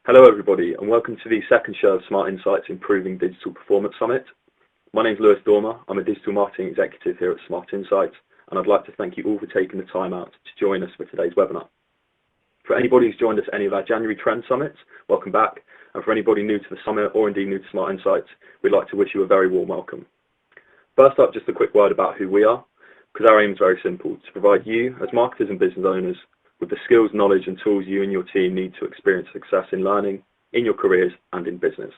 Hello everybody and welcome to the second show of Smart Insights Improving Digital Performance Summit. My name is Lewis Dormer, I'm a Digital Marketing Executive here at Smart Insights, and I'd like to thank you all for taking the time out to join us for today's webinar. For anybody who's joined us at any of our January Trend Summits, welcome back, and for anybody new to the summit or indeed new to Smart Insights, we'd like to wish you a very warm welcome. First up, just a quick word about who we are, because our aim is very simple, to provide you as marketers and business owners with the skills, knowledge and tools you and your team need to experience success in learning, in your careers and in business.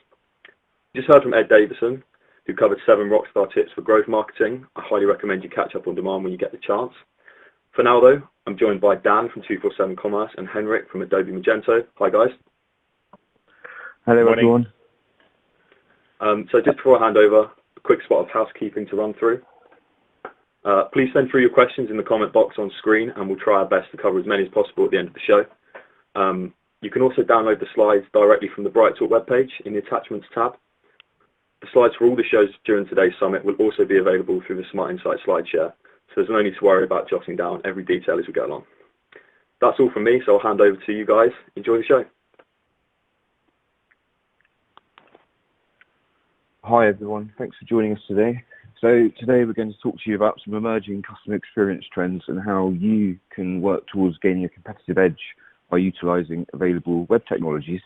You just heard from Ed Davison, who covered 7 rockstar tips for growth marketing. I highly recommend you catch up on demand when you get the chance. For now though, I'm joined by Dan from 247 Commerce and Henrik from Adobe Magento. Hi guys. Hello everyone. So just before I hand over, a quick spot of housekeeping to run through. Please send through your questions in the comment box on screen and we'll try our best to cover as many as possible at the end of the show. You can also download the slides directly from the BrightTalk webpage in the Attachments tab. The slides for all the shows during today's summit will also be available through the Smart Insights SlideShare, so there's no need to worry about jotting down every detail as we go along. That's all from me, so I'll hand over to you guys. Enjoy the show. Hi everyone, thanks for joining us today. So today we're going to talk to you about some emerging customer experience trends and how you can work towards gaining a competitive edge by utilising available web technologies.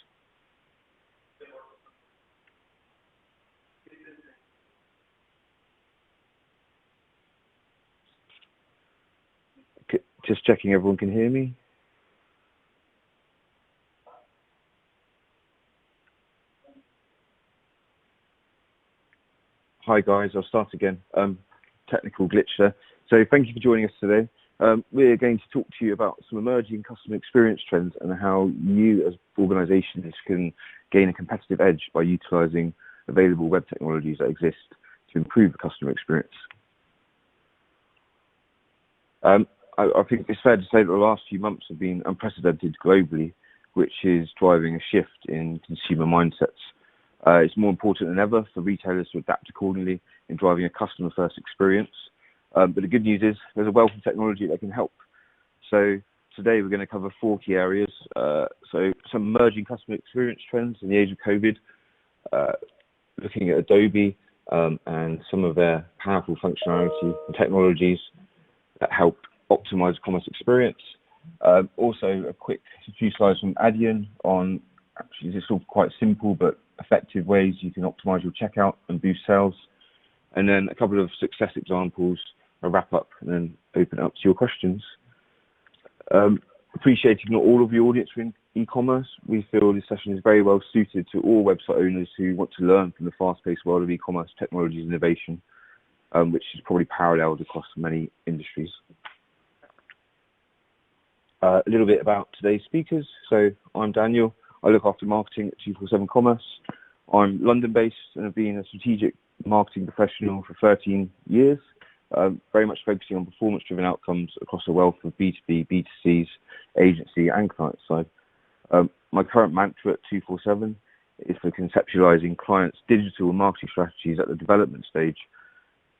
Just checking everyone can hear me. Hi guys, I'll start again. Technical glitch there. So thank you for joining us today. We're going to talk to you about some emerging customer experience trends and how you as organisations can gain a competitive edge by utilising available web technologies that exist to improve the customer experience. I think it's fair to say that the last few months have been unprecedented globally, which is driving a shift in consumer mindsets. It's more important than ever for retailers to adapt accordingly in driving a customer-first experience. But the good news is there's a wealth of technology that can help. So today we're going to cover 4 key areas. So some emerging customer experience trends in the age of COVID, looking at Adobe and some of their powerful functionality and technologies that help optimize commerce experience. Also a few slides from Adyen on, actually this is all quite simple but effective ways you can optimize your checkout and boost sales. And then a couple of success examples, a wrap up and then open it up to your questions. Appreciating not all of the audience are in e-commerce, we feel this session is very well suited to all website owners who want to learn from the fast-paced world of e-commerce technologies and innovation, which is probably paralleled across many industries. A little bit about today's speakers. So I'm Daniel. I look after marketing at 247 Commerce. I'm London-based and have been a strategic marketing professional for 13 years, very much focusing on performance-driven outcomes across a wealth of B2B, B2Cs, agency and client side. My current mantra at 247 is for conceptualizing clients' digital and marketing strategies at the development stage,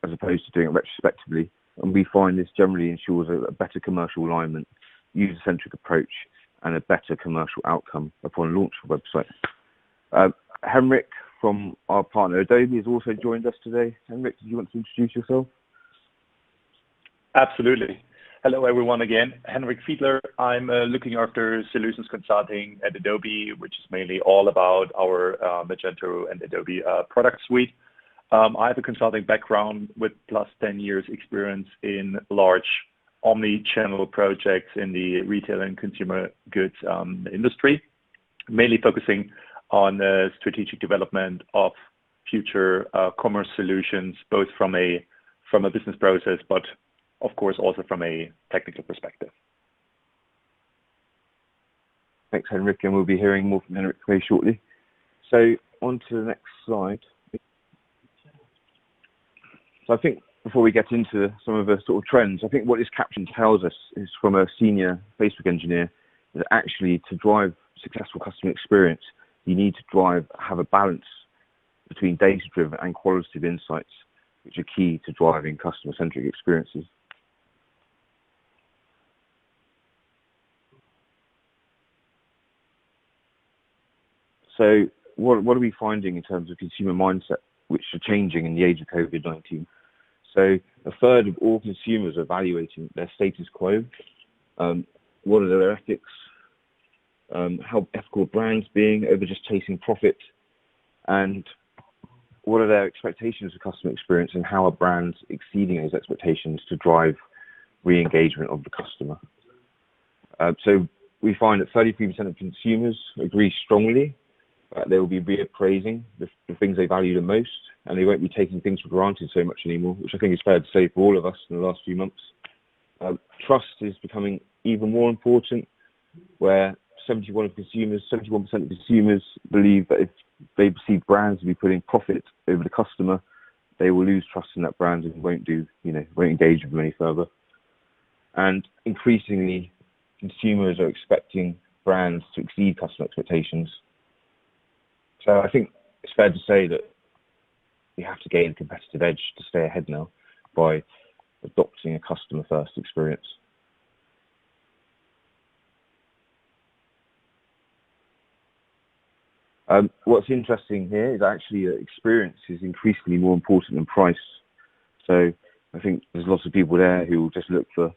as opposed to doing it retrospectively. And we find this generally ensures a better commercial alignment, user-centric approach, and a better commercial outcome upon launch of a website. Henrik from our partner Adobe has also joined us today. Henrik, did you want to introduce yourself? Absolutely. Hello everyone again. Henrik Fiedler. I'm looking after solutions consulting at Adobe, which is mainly all about our Magento and Adobe product suite. I have a consulting background with plus 10 years experience in large omni-channel projects in the retail and consumer goods industry, mainly focusing on the strategic development of future commerce solutions, both from a business process, but of course also from a technical perspective. Thanks, Henrik, and we'll be hearing more from Henrik very shortly. So on to the next slide. So I think before we get into some of the sort of trends, I think what this caption tells us is from a senior Facebook engineer that actually to drive successful customer experience, you need to have a balance between data-driven and qualitative insights, which are key to driving customer-centric experiences. So what are we finding in terms of consumer mindset, which are changing in the age of COVID-19? So a third of all consumers are evaluating their status quo. What are their ethics? How ethical brands being over just chasing profit? And what are their expectations of customer experience, and how are brands exceeding those expectations to drive re-engagement of the customer? So we find that 33% of consumers agree strongly that they will be reappraising the things they value the most, and they won't be taking things for granted so much anymore, which I think is fair to say for all of us in the last few months. Trust is becoming even more important, where 71% of consumers believe that if they perceive brands to be putting profit over the customer, they will lose trust in that brand and won't engage with them any further. And increasingly, consumers are expecting brands to exceed customer expectations. So I think it's fair to say that we have to gain a competitive edge to stay ahead now by adopting a customer-first experience. What's interesting here is actually that experience is increasingly more important than price. So I think there's lots of people there who will just look for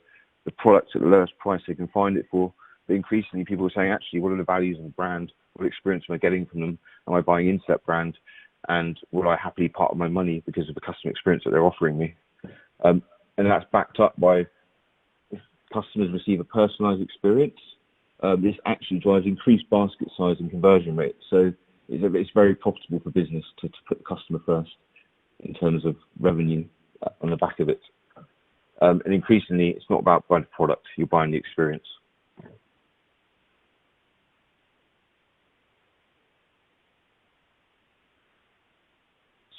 the product at the lowest price they can find it for. But increasingly, people are saying, actually, what are the values of the brand? What experience am I getting from them? Am I buying into that brand? And will I happily part of my money because of the customer experience that they're offering me? And that's backed up by, if customers receive a personalized experience, this actually drives increased basket size and conversion rate. So it's very profitable for business to put the customer first in terms of revenue on the back of it. And increasingly, it's not about buying the product, you're buying the experience.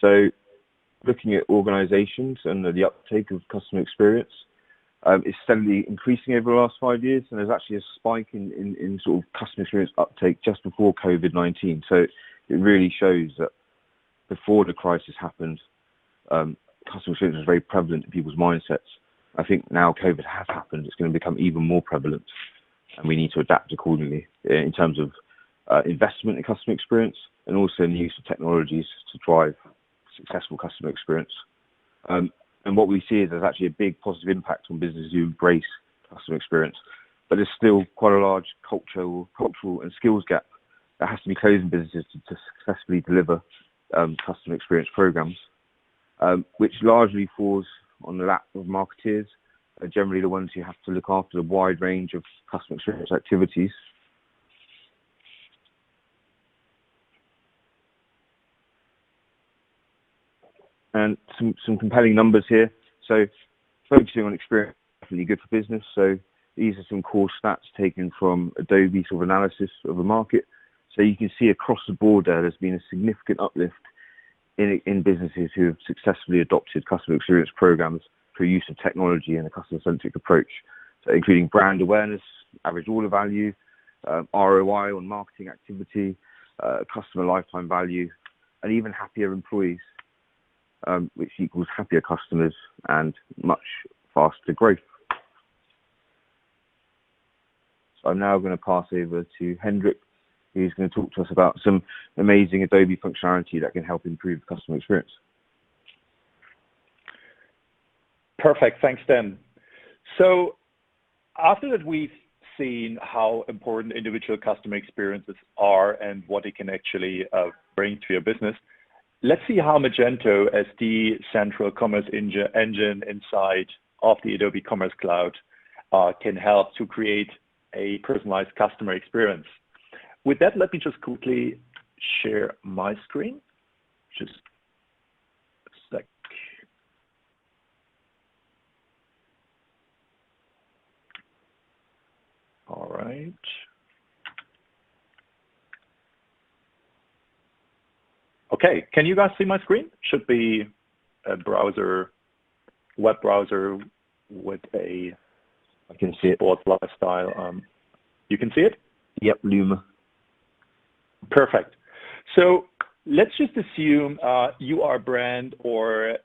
So looking at organizations and the uptake of customer experience, is steadily increasing over the last 5 years, and there's actually a spike in sort of customer experience uptake just before COVID-19. So it really shows that before the crisis happened, customer experience was very prevalent in people's mindsets. I think now COVID has happened, it's going to become even more prevalent, and we need to adapt accordingly in terms of investment in customer experience and also in the use of technologies to drive successful customer experience. And what we see is there's actually a big positive impact on businesses who embrace customer experience, but there's still quite a large cultural and skills gap that has to be closed in businesses to successfully deliver customer experience programs, which largely falls on the lap of marketeers, generally the ones who have to look after the wide range of customer experience activities. And some compelling numbers here. So focusing on experience is definitely good for business. So these are some core stats taken from Adobe sort of analysis of the market. So you can see across the board there's been a significant uplift in businesses who have successfully adopted customer experience programs through use of technology and a customer-centric approach. So including brand awareness, average order value, ROI on marketing activity, customer lifetime value, and even happier employees. Which equals happier customers and much faster growth. So I'm now going to pass over to Hendrik, who's going to talk to us about some amazing Adobe functionality that can help improve the customer experience. Perfect, thanks, Dan. So after that, we've seen how important individual customer experiences are and what it can actually bring to your business. Let's see how Magento, as the central commerce engine inside of the Adobe Commerce Cloud, can help to create a personalized customer experience. With that, let me just quickly share my screen. Just a sec. All right. Okay, can you guys see my screen? Should be a browser, web browser with a I can see it. Sports lifestyle. You can see it? Yep, Luma. Perfect. So let's just assume you are a brand or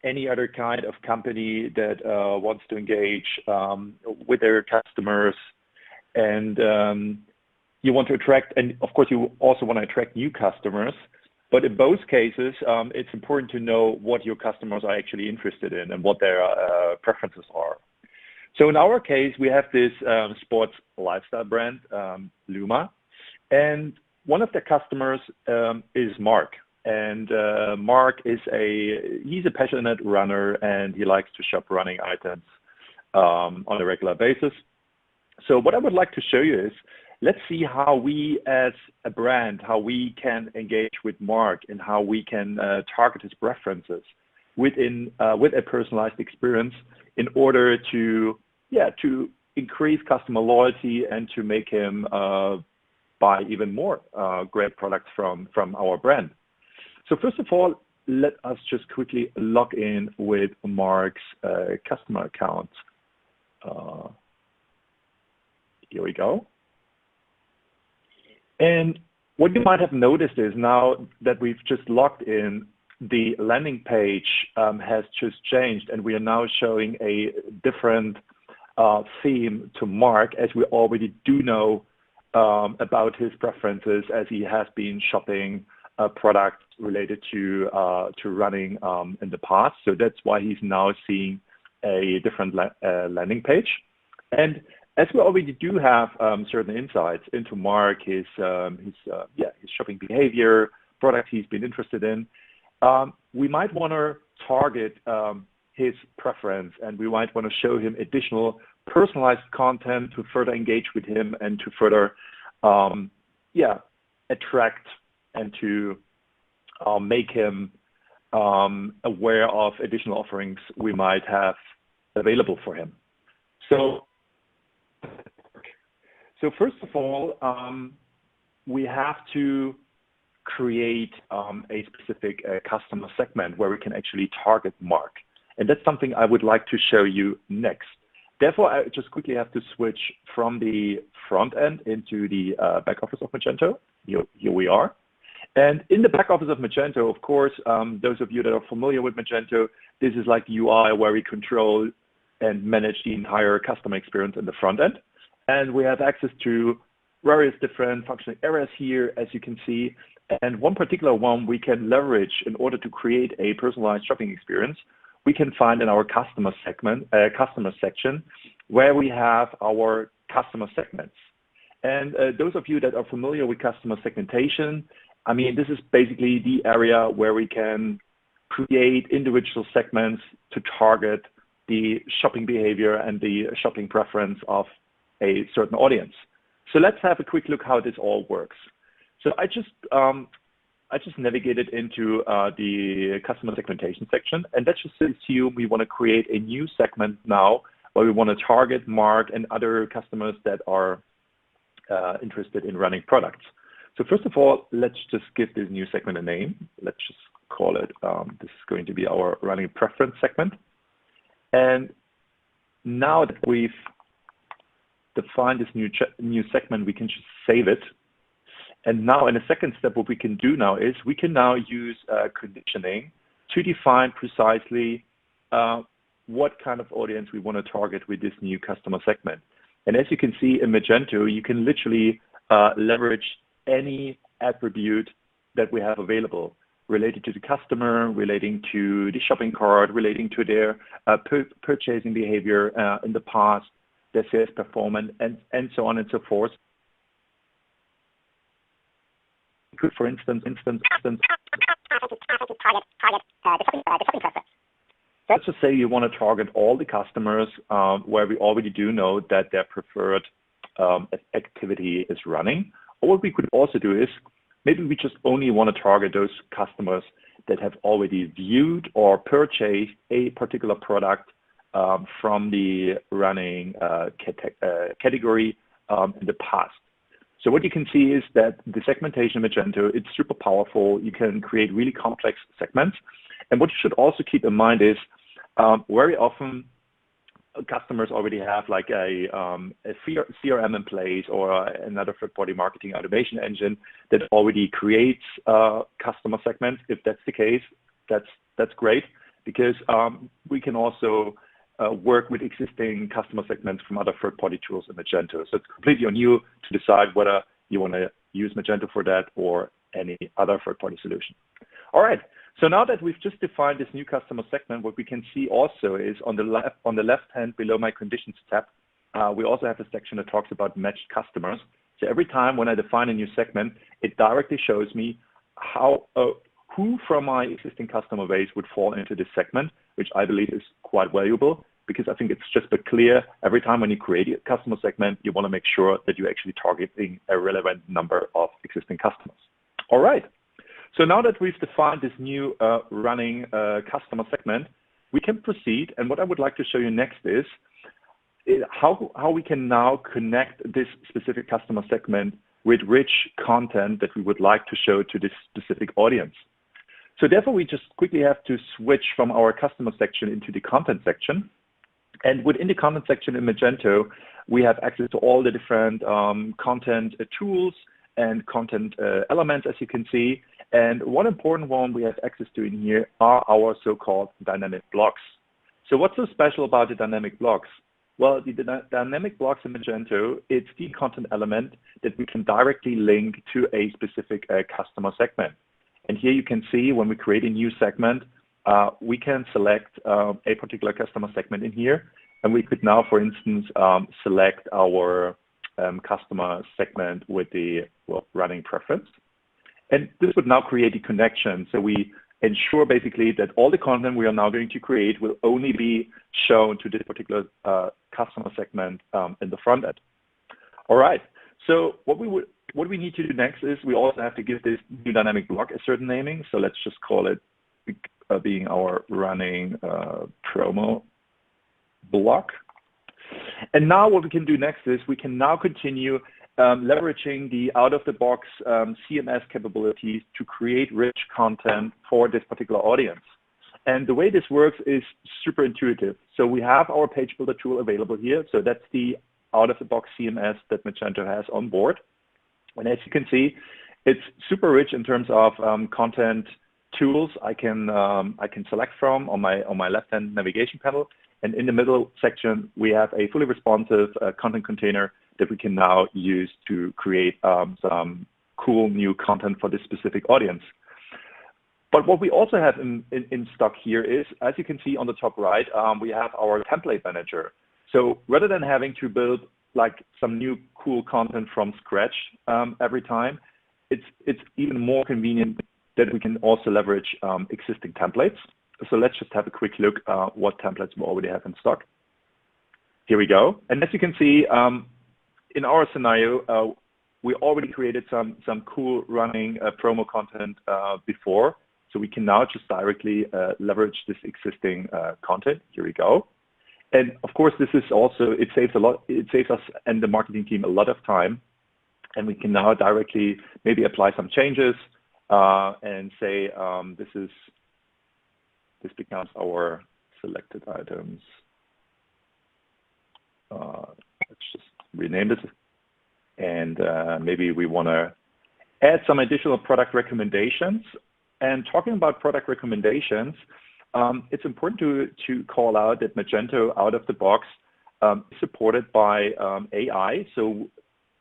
any other kind of company that wants to engage with their customers, and you want to attract, and of course you also want to attract new customers. But in both cases, it's important to know what your customers are actually interested in and what their preferences are. So in our case, we have this sports lifestyle brand, Luma, and one of the customers is Mark. And Mark is he's a passionate runner, and he likes to shop running items on a regular basis. So what I would like to show you is, let's see how we as a brand, how we can engage with Mark and how we can target his preferences with a personalized experience in order to increase customer loyalty and to make him buy even more great products from our brand. So first of all, let us just quickly log in with Mark's customer account. Here we go. And what you might have noticed is now that we've just logged in, the landing page has just changed, and we are now showing a different theme to Mark, as we already do know about his preferences, as he has been shopping products related to running in the past. So that's why he's now seeing a different landing page. And as we already do have certain insights into Mark, his shopping behavior, products he's been interested in, we might want to target his preference, and we might want to show him additional personalized content to further engage with him and to further attract and to make him aware of additional offerings we might have available for him. So first of all, we have to create a specific customer segment where we can actually target Mark. And that's something I would like to show you next. Therefore, I just quickly have to switch from the front end into the back office of Magento. Here we are. And in the back office of Magento, of course, those of you that are familiar with Magento, this is like the UI where we control and manage the entire customer experience in the front end. And we have access to various different functional areas here, as you can see. And one particular one we can leverage in order to create a personalized shopping experience, we can find in our customer section, where we have our customer segments. And those of you that are familiar with customer segmentation, I mean, this is basically the area where we can create individual segments to target the shopping behavior and the shopping preference of a certain audience. So let's have a quick look how this all works. So I just navigated into the customer segmentation section, and let's just assume we want to create a new segment now where we want to target Mark and other customers that are interested in running products. So first of all, let's just give this new segment a name. Let's just call it, this is going to be our running preference segment. And now that we've defined this new segment, we can just save it. And now in a second step, what we can do now is we can now use conditioning to define precisely what kind of audience we want to target with this new customer segment. And as you can see in Magento, you can literally leverage any attribute that we have available related to the customer, relating to the shopping cart, relating to their purchasing behavior in the past, their sales performance, and so on and so forth. Could, for instance, let's just say you want to target all the customers where we already do know that their preferred activity is running. Or what we could also do is maybe we just only want to target those customers that have already viewed or purchased a particular product from the running category in the past. So what you can see is that the segmentation Magento, it's super powerful. You can create really complex segments. And what you should also keep in mind is very often customers already have like a CRM in place or another third-party marketing automation engine that already creates customer segments. If that's the case, that's great, because we can also work with existing customer segments from other third-party tools in Magento. So it's completely on you to decide whether you want to use Magento for that or any other third-party solution. All right. So now that we've just defined this new customer segment, what we can see also is on the left hand below my conditions tab, we also have a section that talks about matched customers. So every time when I define a new segment, it directly shows me who from my existing customer base would fall into this segment, which I believe is quite valuable, because I think it's just clear every time when you create a customer segment, you want to make sure that you're actually targeting a relevant number of existing customers. All right. So now that we've defined this new running customer segment, we can proceed. And what I would like to show you next is how we can now connect this specific customer segment with rich content that we would like to show to this specific audience. So therefore, we just quickly have to switch from our customer section into the content section. And within the content section in Magento, we have access to all the different content tools and content elements, as you can see. And one important one we have access to in here are our so-called dynamic blocks. So what's so special about the dynamic blocks? Well, the dynamic blocks in Magento, it's the content element that we can directly link to a specific customer segment. And here you can see when we create a new segment, we can select a particular customer segment in here. And we could now, for instance, select our customer segment with the running preference. And this would now create a connection. So we ensure basically that all the content we are now going to create will only be shown to this particular customer segment in the front end. All right. So what we need to do next is we also have to give this new dynamic block a certain naming. So let's just call it being our running promo block. And now what we can do next is we can now continue leveraging the out-of-the-box CMS capabilities to create rich content for this particular audience. And the way this works is super intuitive. So we have our page builder tool available here. So that's the out-of-the-box CMS that Magento has on board. And as you can see, it's super rich in terms of content tools I can select from on my left-hand navigation panel. And in the middle section, we have a fully responsive content container that we can now use to create some cool new content for this specific audience. But what we also have in stock here is, as you can see on the top right, we have our template manager. So rather than having to build like some new cool content from scratch every time, it's even more convenient that we can also leverage existing templates. So let's just have a quick look at what templates we already have in stock. Here we go. And as you can see, in our scenario, we already created some cool running promo content before. So we can now just directly leverage this existing content. Here we go. And of course, this is also, it saves us and the marketing team a lot of time. And we can now directly maybe apply some changes and say this becomes our selected items. Let's just rename this. And maybe we want to add some additional product recommendations. And talking about product recommendations, it's important to call out that Magento out of the box is supported by AI. So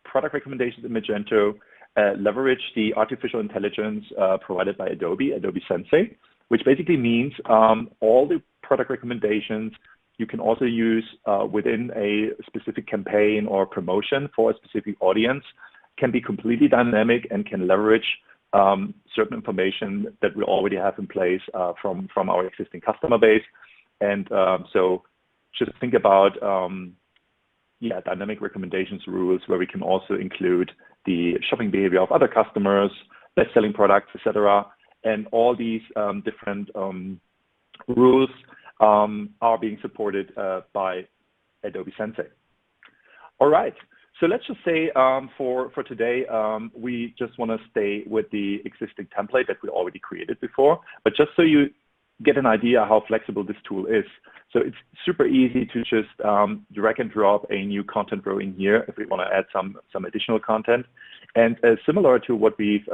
product recommendations in Magento leverage the artificial intelligence provided by Adobe Sensei, which basically means all the product recommendations you can also use within a specific campaign or promotion for a specific audience can be completely dynamic and can leverage certain information that we already have in place from our existing customer base. And so just think about dynamic recommendations rules where we can also include the shopping behavior of other customers, best-selling products, etc. And all these different rules are being supported by Adobe Sensei. All right. So let's just say for today, we just want to stay with the existing template that we already created before. But just so you get an idea how flexible this tool is. So it's super easy to just drag and drop a new content row in here if we want to add some additional content. And similar to what we've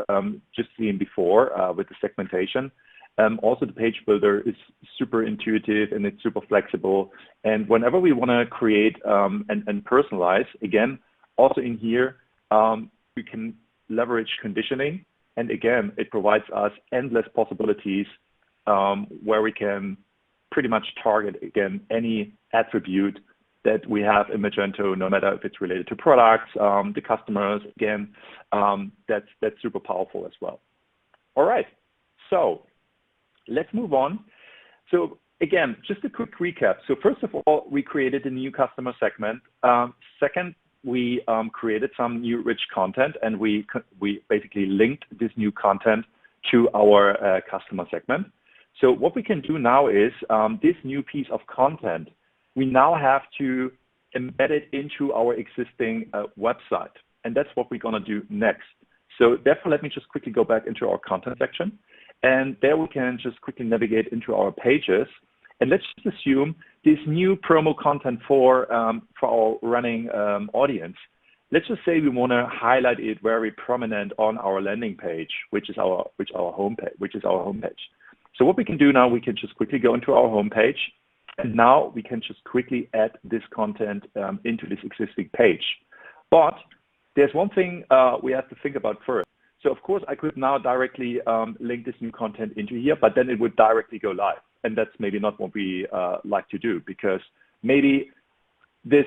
just seen before with the segmentation, also the page builder is super intuitive and it's super flexible. And whenever we want to create and personalize, again, also in here, we can leverage conditioning. And again, it provides us endless possibilities where we can pretty much target, again, any attribute that we have in Magento, no matter if it's related to products, the customers. Again, that's super powerful as well. All right, so let's move on. So again, just a quick recap. So first of all, we created a new customer segment. Second, we created some new rich content, and we basically linked this new content to our customer segment. So what we can do now is this new piece of content, we now have to embed it into our existing website. And that's what we're going to do next. So therefore, let me just quickly go back into our content section. And there we can just quickly navigate into our pages. And let's just assume this new promo content for our running audience. Let's just say we want to highlight it very prominent on our landing page, which is our homepage. So what we can do now, we can just quickly go into our homepage, and now we can just quickly add this content into this existing page. But there's one thing we have to think about first. So of course, I could now directly link this new content into here, but then it would directly go live. And that's maybe not what we like to do, because maybe this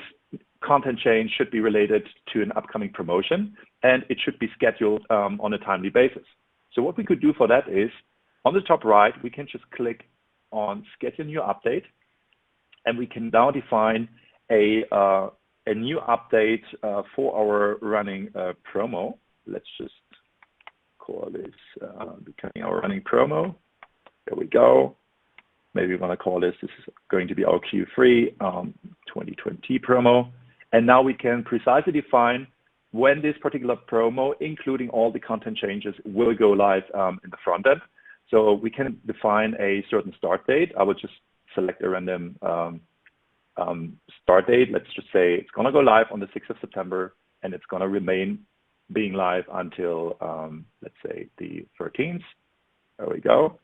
content change should be related to an upcoming promotion, and it should be scheduled on a timely basis. So what we could do for that is, on the top right, we can just click on Schedule New Update, and we can now define a new update for our running promo. Let's just call this becoming our running promo. There we go. Maybe we want to call this is going to be our Q3 2020 promo. And now we can precisely define when this particular promo, including all the content changes, will go live in the front end. So we can define a certain start date. I would just select a random start date. Let's just say it's going to go live on the 6th of September, and it's going to remain being live until, let's say, the 13th. There we go.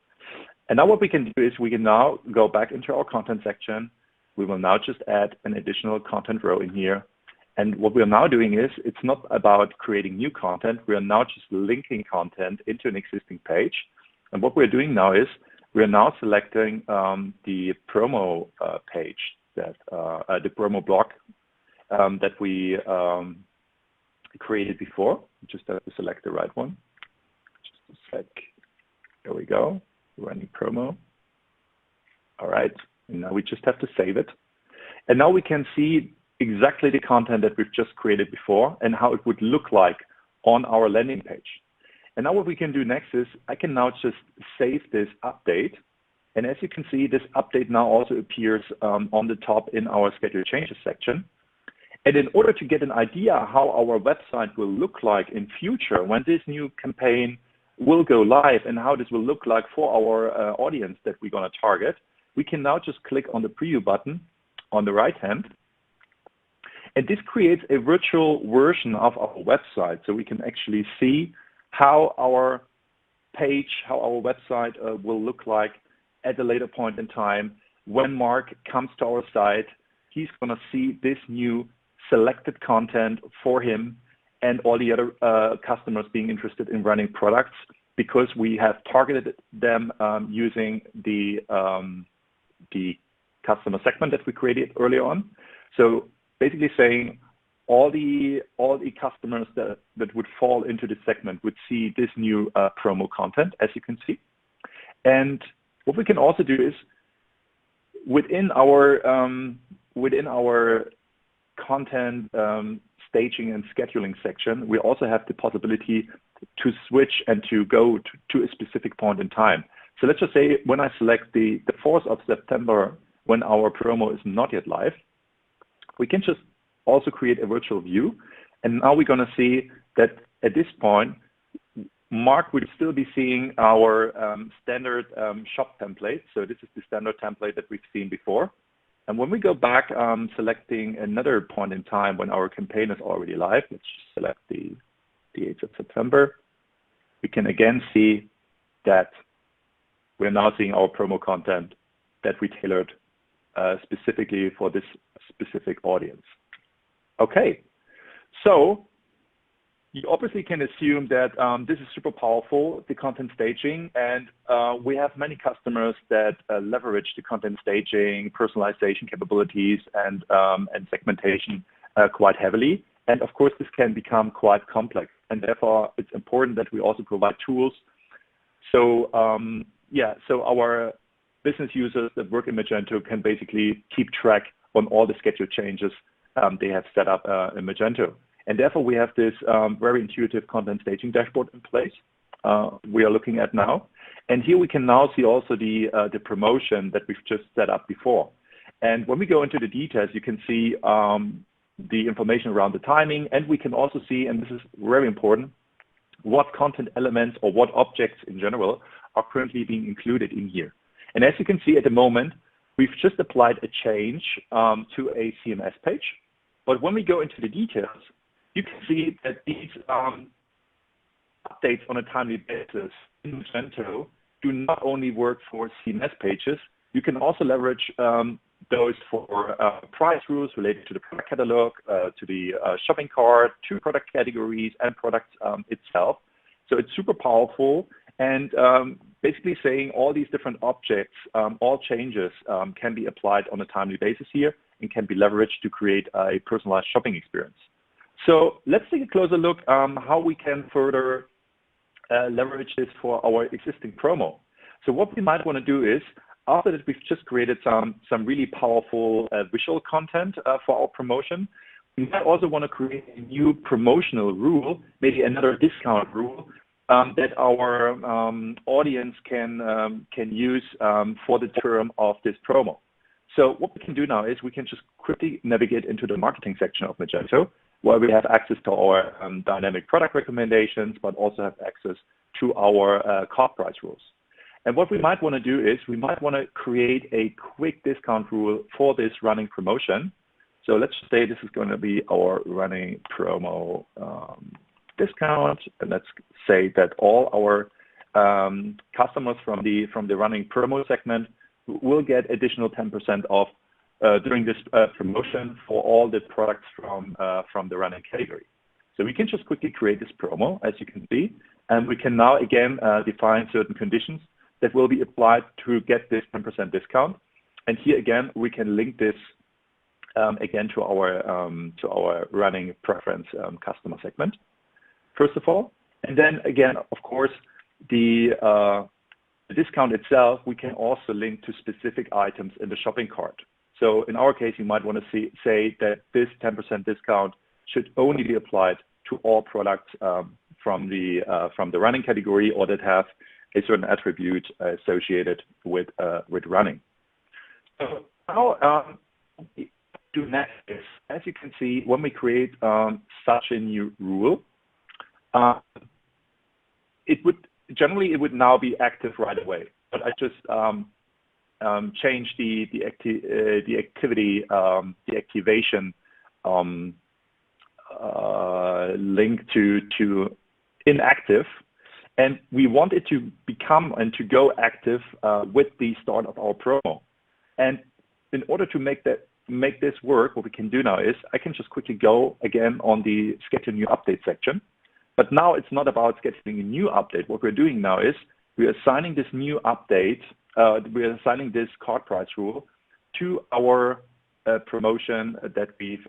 And now what we can do is we can now go back into our content section. We will now just add an additional content row in here. And what we're now doing is, it's not about creating new content. We are now just linking content into an existing page. And what we're doing now is, we're now selecting the promo page, that the promo block that we created before. Just have to select the right one. Just a sec. There we go. Running promo. All right. And now we just have to save it. And now we can see exactly the content that we've just created before and how it would look like on our landing page. And now what we can do next is, I can now just save this update. And as you can see, this update now also appears on the top in our schedule changes section. And in order to get an idea how our website will look like in future, when this new campaign will go live and how this will look like for our audience that we're going to target, we can now just click on the preview button on the right hand. And this creates a virtual version of our website. So we can actually see how our page, how our website will look like at a later point in time. When Mark comes to our site, he's going to see this new selected content for him and all the other customers being interested in running products, because we have targeted them using the customer segment that we created earlier on. So basically saying all the customers that would fall into this segment would see this new promo content, as you can see. And what we can also do is, within our content staging and scheduling section, we also have the possibility to switch and to go to a specific point in time. So let's just say when I select the 4th of September, when our promo is not yet live, we can just also create a virtual view. And now we're going to see that at this point, Mark would still be seeing our standard shop template. So this is the standard template that we've seen before. And when we go back, selecting another point in time when our campaign is already live, let's just select the 8th of September, we can again see that we're now seeing our promo content that we tailored specifically for this specific audience. Okay, so you obviously can assume that this is super powerful, the content staging, and we have many customers that leverage the content staging, personalization capabilities, and segmentation quite heavily. And of course, this can become quite complex, and therefore it's important that we also provide tools. So so our business users that work in Magento can basically keep track on all the schedule changes they have set up in Magento. And therefore, we have this very intuitive content staging dashboard in place we are looking at now. And here we can now see also the promotion that we've just set up before. And when we go into the details, you can see the information around the timing, and we can also see, and this is very important, what content elements or what objects in general are currently being included in here. And as you can see at the moment, we've just applied a change to a CMS page. But when we go into the details, you can see that these updates on a timely basis in Magento do not only work for CMS pages, you can also leverage those for price rules related to the product catalog, to the shopping cart, to product categories and products itself. So it's super powerful, and basically saying all these different objects, all changes can be applied on a timely basis here and can be leveraged to create a personalized shopping experience. So let's take a closer look how we can further leverage this for our existing promo. So what we might want to do is, after that we've just created some really powerful visual content for our promotion, we might also want to create a new promotional rule, maybe another discount rule that our audience can use for the term of this promo. So what we can do now is we can just quickly navigate into the marketing section of Magento, where we have access to our dynamic product recommendations, but also have access to our cart price rules. And what we might want to do is we might want to create a quick discount rule for this running promotion. So let's say this is going to be our running promo discount. And let's say that all our customers from the running promo segment will get additional 10% off during this promotion for all the products from the running category. So we can just quickly create this promo, as you can see, and we can now again define certain conditions that will be applied to get this 10% discount. And here again, we can link this again to our running preference customer segment, first of all. And then again, of course, the discount itself, we can also link to specific items in the shopping cart. So in our case, you might want to say that this 10% discount should only be applied to all products from the running category or that have a certain attribute associated with running. So how we do next is, as you can see, when we create such a new rule, it would now be active right away. But I just change the activation link to inactive, and we want it to become and to go active with the start of our promo. And in order to make this work, what we can do now is I can just quickly go again on the schedule new update section. But now it's not about scheduling a new update. What we're doing now is we are assigning this new update. We are assigning this cart price rule to our promotion that we've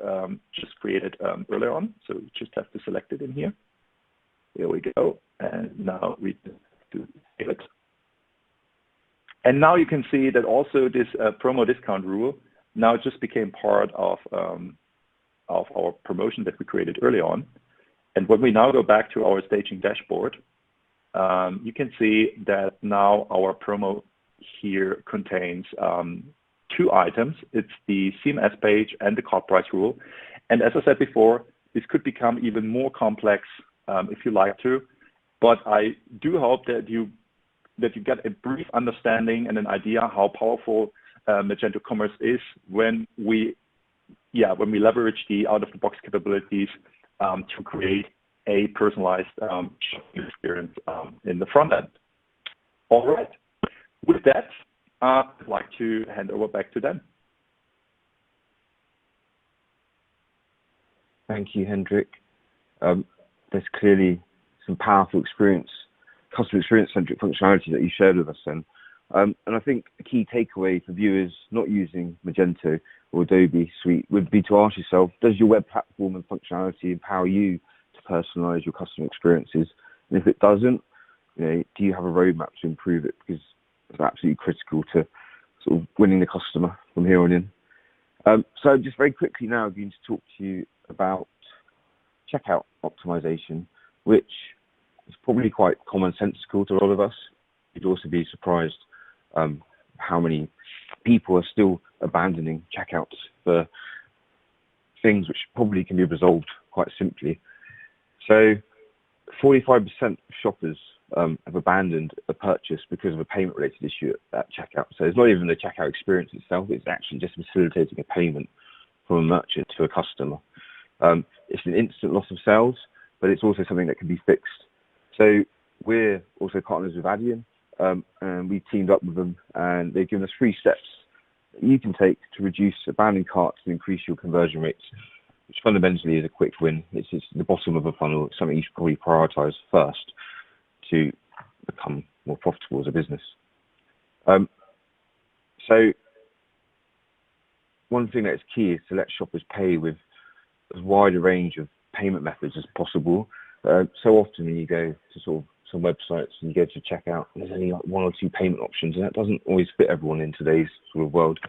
just created earlier on. So we just have to select it in here. Here we go. And now we do save it. And now you can see that also this promo discount rule now just became part of our promotion that we created early on. And when we now go back to our staging dashboard, you can see that now our promo here contains two items. It's the CMS page and the cart price rule. And as I said before, this could become even more complex if you like to. But I do hope that you get a brief understanding and an idea how powerful Magento Commerce is when we leverage the out-of-the-box capabilities to create a personalized shopping experience in the front end. All right. With that, I'd like to hand over back to Dan. Thank you, Hendrik. there's clearly some powerful customer experience-centric functionality that you shared with us then. And I think a key takeaway for viewers not using Magento or Adobe Suite would be to ask yourself, does your web platform and functionality empower you to personalize your customer experiences? And if it doesn't, do you have a roadmap to improve it? Because it's absolutely critical to sort of winning the customer from here on in. So just very quickly now, I'm going to talk to you about checkout optimization, which is probably quite commonsensical to a lot of us. You'd also be surprised how many people are still abandoning checkouts for things which probably can be resolved quite simply. So 45% of shoppers have abandoned a purchase because of a payment-related issue at checkout. So it's not even the checkout experience itself, it's actually just facilitating a payment from a merchant to a customer. It's an instant loss of sales, but it's also something that can be fixed. So we're also partners with Adyen, and we teamed up with them, and they've given us 3 steps that you can take to reduce abandoned carts and increase your conversion rates, which fundamentally is a quick win. It's the bottom of a funnel. It's something you should probably prioritize first to become more profitable as a business. So one thing that is key is to let shoppers pay with as wide a range of payment methods as possible. So often when you go to sort of some websites and you go to checkout, there's only like 1 or 2 payment options, and that doesn't always fit everyone in today's sort of world.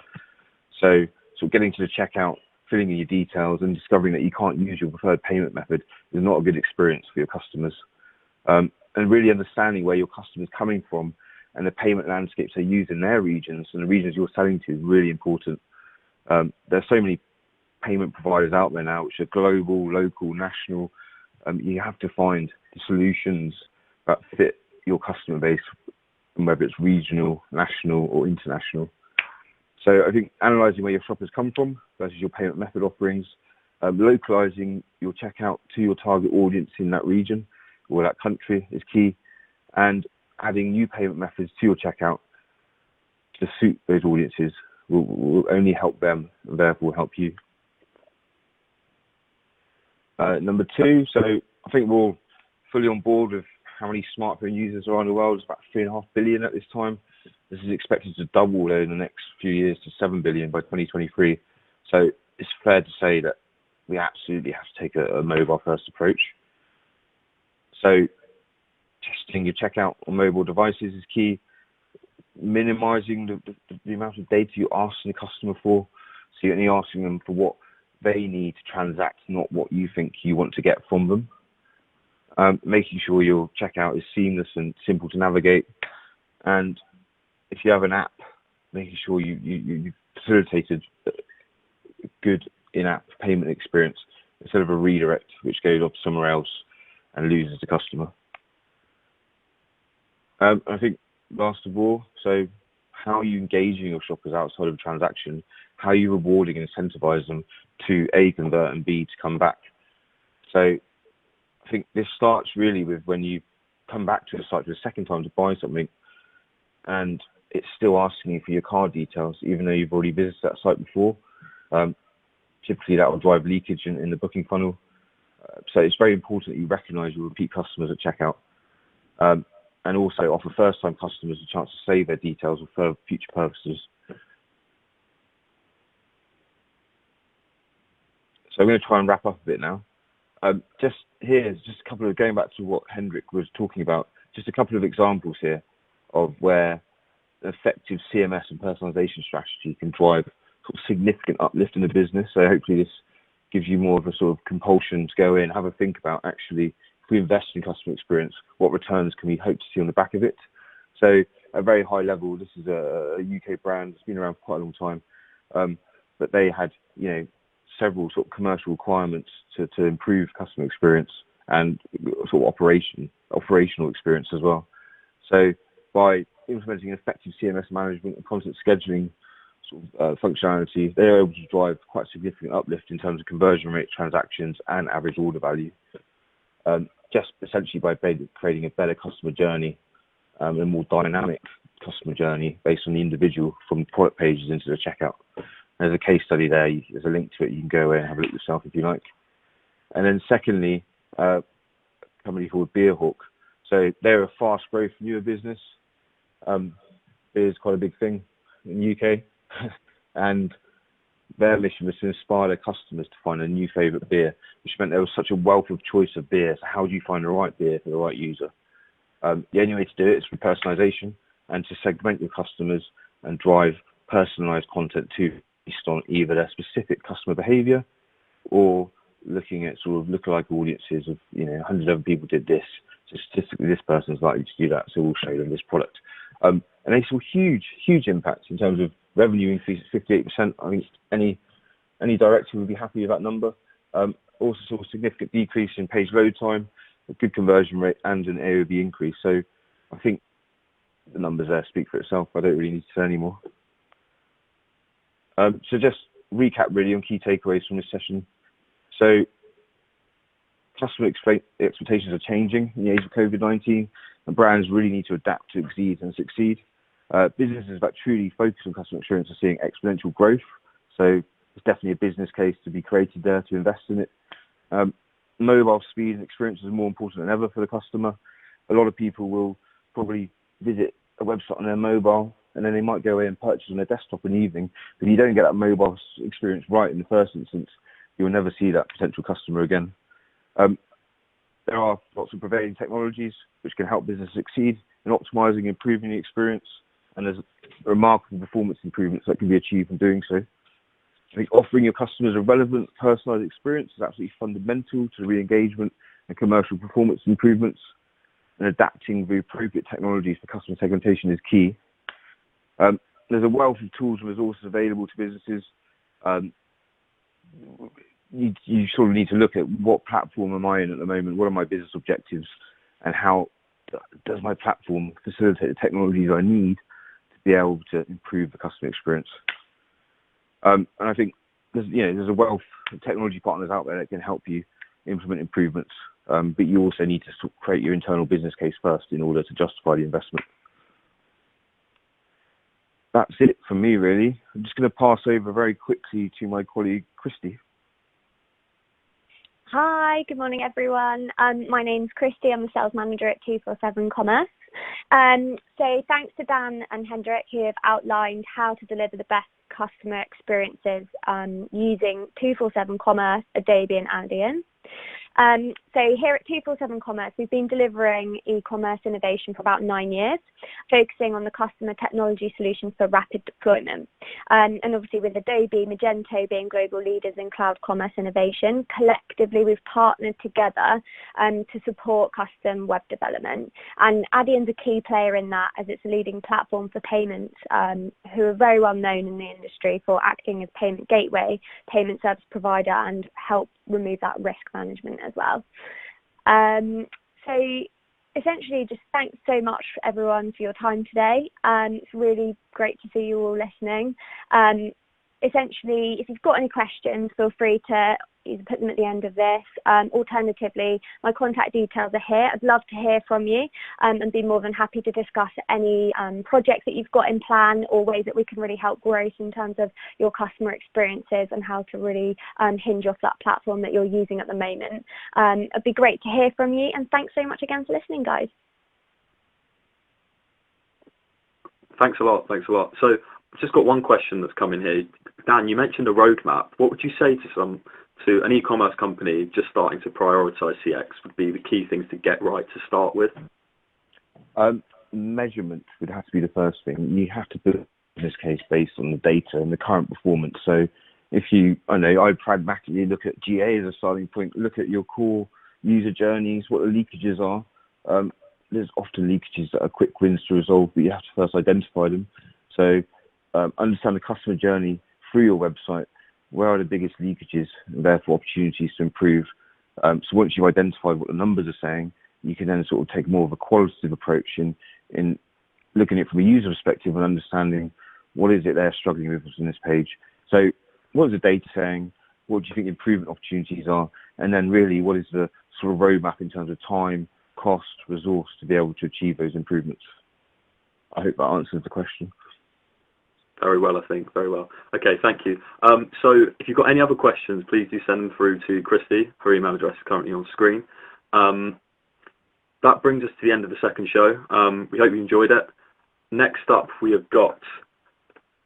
So getting to the checkout, filling in your details, and discovering that you can't use your preferred payment method is not a good experience for your customers. And really understanding where your customer is coming from and the payment landscapes they use in their regions and the regions you're selling to is really important. There's so many payment providers out there now, which are global, local, national. You have to find the solutions that fit your customer base, whether it's regional, national, or international. So I think analyzing where your shoppers come from versus your payment method offerings, localizing your checkout to your target audience in that region or that country is key, and adding new payment methods to your checkout to suit those audiences will only help them and therefore help you. Number 2, so I think we're all fully on board with how many smartphone users are around the world. It's about 3.5 billion at this time. This is expected to double in the next few years to 7 billion by 2023. So it's fair to say that we absolutely have to take a mobile-first approach. So testing your checkout on mobile devices is key. Minimizing the amount of data you're asking the customer for. So you're only asking them for what they need to transact, not what you think you want to get from them. Making sure your checkout is seamless and simple to navigate. And if you have an app, making sure you facilitated a good in-app payment experience instead of a redirect which goes off somewhere else and loses the customer. I think last of all, so how are you engaging your shoppers outside of a transaction? How are you rewarding and incentivizing them to A, convert, and B, to come back? So I think this starts really with when you come back to the site for the second time to buy something and it's still asking you for your card details, even though you've already visited that site before. Typically that will drive leakage in the booking funnel. So it's very important that you recognize your repeat customers at checkout. And also offer first-time customers a chance to save their details for future purposes. So I'm going to try and wrap up a bit now. Just here, just a couple of, going back to what Hendrik was talking about, just a couple of examples here of where effective CMS and personalization strategy can drive sort of significant uplift in the business. So hopefully this gives you more of a sort of compulsion to go in, have a think about actually, if we invest in customer experience, what returns can we hope to see on the back of it? So at a very high level, this is a UK brand that's been around for quite a long time, but they had, several sort of commercial requirements to improve customer experience and sort of operational experience as well. So by implementing an effective CMS management and content scheduling sort of functionality, they are able to drive quite significant uplift in terms of conversion rate, transactions, and average order value. Just essentially by creating a better customer journey, a more dynamic customer journey based on the individual from product pages into the checkout. There's a case study there. There's a link to it. You can go away and have a look yourself if you like. And then secondly, company called Beerhawk. So they're a fast growth newer business. Beer is quite a big thing in the UK. And their mission was to inspire their customers to find a new favourite beer, which meant there was such a wealth of choice of beer. So how do you find the right beer for the right user? The only way to do it is through personalisation and to segment your customers and drive personalised content to based on either their specific customer behaviour or looking at sort of lookalike audiences of, 100 other people did this, so statistically this person's likely to do that, so we'll show them this product. And they saw huge impacts in terms of revenue increase at 58%. I think any director would be happy with that number. Also saw a significant decrease in page load time, a good conversion rate, and an AOV increase. So I think the numbers there speak for itself. I don't really need to say any more. So just recap really on key takeaways from this session. So customer expectations are changing in the age of COVID-19, and brands really need to adapt to exceed and succeed. Businesses that truly focus on customer experience are seeing exponential growth. So there's definitely a business case to be created there to invest in it. Mobile speed and experience is more important than ever for the customer. A lot of people will probably visit a website on their mobile and then they might go away and purchase on their desktop in the evening. But if you don't get that mobile experience right in the first instance, you'll never see that potential customer again. There are lots of prevailing technologies which can help businesses succeed in optimizing and improving the experience, and there's remarkable performance improvements that can be achieved from doing so. I think offering your customers a relevant, personalized experience is absolutely fundamental to the re-engagement and commercial performance improvements, and adapting the appropriate technologies for customer segmentation is key. There's a wealth of tools and resources available to businesses. You sort of need to look at what platform am I in at the moment, what are my business objectives, and how does my platform facilitate the technologies I need to be able to improve the customer experience. And I think there's a wealth of technology partners out there that can help you implement improvements, but you also need to sort of create your internal business case first in order to justify the investment. That's it from me, really. I'm just going to pass over very quickly to my colleague, Christie. Hi, good morning, everyone. My name's Christie. I'm the sales manager at 247 Commerce. So thanks to Dan and Hendrik, who have outlined how to deliver the best customer experiences using 247 Commerce, Adobe and Adyen. So here at 247 Commerce, we've been delivering e-commerce innovation for about 9 years, focusing on the customer technology solutions for rapid deployment. And obviously with Adobe Magento being global leaders in cloud commerce innovation, collectively we've partnered together to support custom web development. And Adyen's a key player in that, as it's a leading platform for payments, who are very well known in the industry for acting as payment gateway, payment service provider, and help remove that risk management as well. So essentially, just thanks so much everyone for your time today. It's really great to see you all listening. Essentially, if you've got any questions, feel free to either put them at the end of this. Alternatively, my contact details are here. I'd love to hear from you and be more than happy to discuss any projects that you've got in plan or ways that we can really help growth in terms of your customer experiences and how to really hinge off that platform that you're using at the moment. It'd be great to hear from you, and thanks so much again for listening, guys. Thanks a lot. So I've just got one question that's come in here. Dan, you mentioned a roadmap. What would you say to an e-commerce company just starting to prioritize CX would be the key things to get right to start with? Measurement would have to be the first thing. You have to build a business case based on the data and the current performance. So if I pragmatically look at GA as a starting point, look at your core user journeys, what the leakages are. There's often leakages that are quick wins to resolve, but you have to first identify them. So understand the customer journey through your website. Where are the biggest leakages and therefore opportunities to improve? So once you've identified what the numbers are saying, you can then sort of take more of a qualitative approach in looking at it from a user perspective and understanding what is it they're struggling with on this page. So what is the data saying? What do you think improvement opportunities are? And then really what is the sort of roadmap in terms of time, cost, resource to be able to achieve those improvements? I hope that answers the question. Very well, I think. Very well. Okay, thank you. So if you've got any other questions, please do send them through to Christie. Her email address is currently on screen. that brings us to the end of the second show. We hope you enjoyed it. Next up, we have got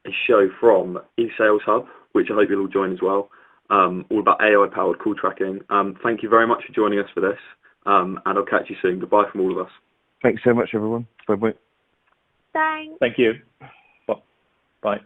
a show from eSales Hub, which I hope you'll all join as well, all about AI-powered call tracking. Thank you very much for joining us for this, and I'll catch you soon. Goodbye from all of us. Thanks so much, everyone. Bye-bye. Thanks. Thank you. Bye.